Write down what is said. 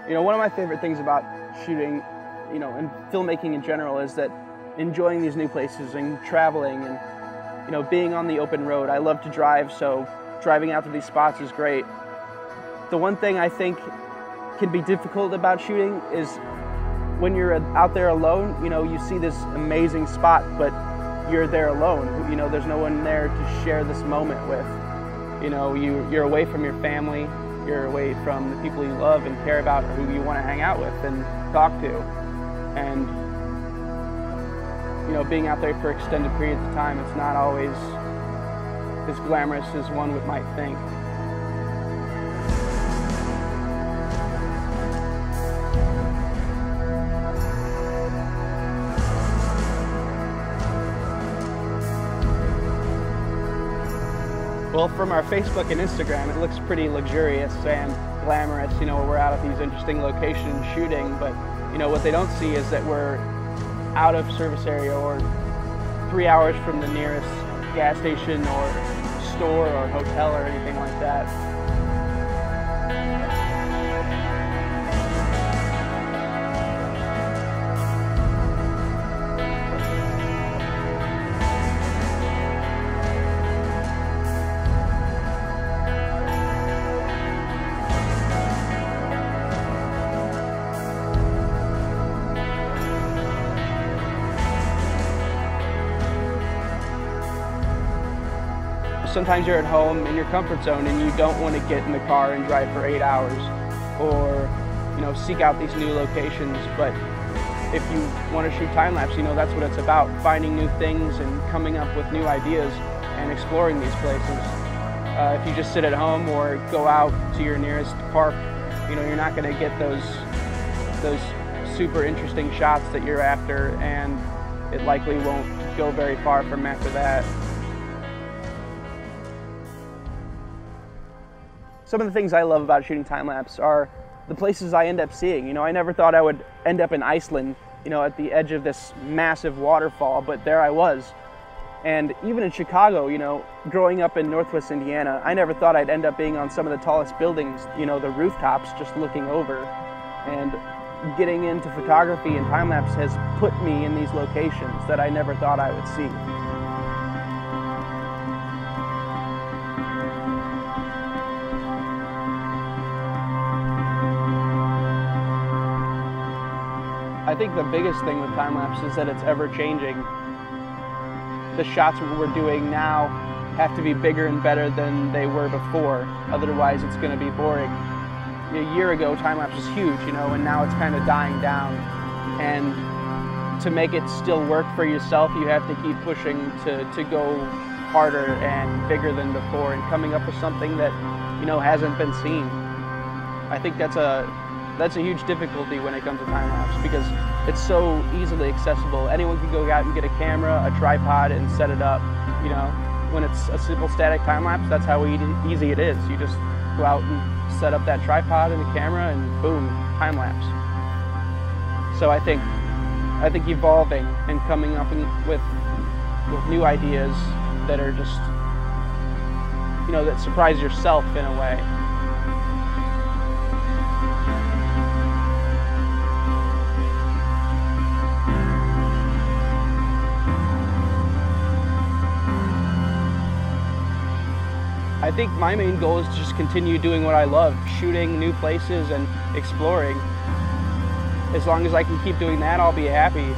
You know, one of my favorite things about shooting, you know, and filmmaking in general is that enjoying these new places and traveling and, you know, being on the open road. I love to drive, so driving out to these spots is great. The one thing I think can be difficult about shooting is when you're out there alone, you know, you see this amazing spot, but you're there alone. You know, there's no one there to share this moment with. You know, you're away from your family, you're away from the people you love and care about, or who you want to hang out with and talk to. And, you know, being out there for extended periods of time, it's not always as glamorous as one might think. Well, from our Facebook and Instagram, it looks pretty luxurious and glamorous. You know, we're out at these interesting locations shooting, but, you know, what they don't see is that we're out of service area or 3 hours from the nearest gas station or store or hotel or anything like that. Sometimes you're at home in your comfort zone and you don't want to get in the car and drive for 8 hours or, you know, seek out these new locations. But if you want to shoot time-lapse, you know, that's what it's about, finding new things and coming up with new ideas and exploring these places. If you just sit at home or go out to your nearest park, you know, you're not going to get those super interesting shots that you're after, and it likely won't go very far from after that. Some of the things I love about shooting time-lapse are the places I end up seeing. You know, I never thought I would end up in Iceland, you know, at the edge of this massive waterfall, but there I was. And even in Chicago, you know, growing up in Northwest Indiana, I never thought I'd end up being on some of the tallest buildings, you know, the rooftops, just looking over. And getting into photography and time-lapse has put me in these locations that I never thought I would see. I think the biggest thing with time-lapse is that it's ever-changing. The shots we're doing now have to be bigger and better than they were before, otherwise it's going to be boring. A year ago, time-lapse was huge, you know, and now it's kind of dying down. And to make it still work for yourself, you have to keep pushing to go harder and bigger than before and coming up with something that, you know, hasn't been seen. I think that's a huge difficulty when it comes to time-lapse because it's so easily accessible. Anyone can go out and get a camera, a tripod, and set it up. You know, when it's a simple static time-lapse, that's how easy it is. You just go out and set up that tripod and the camera, and boom, time-lapse. So I think evolving and coming up with new ideas that are just, you know, that surprise yourself in a way. I think my main goal is to just continue doing what I love, shooting new places and exploring. As long as I can keep doing that, I'll be happy.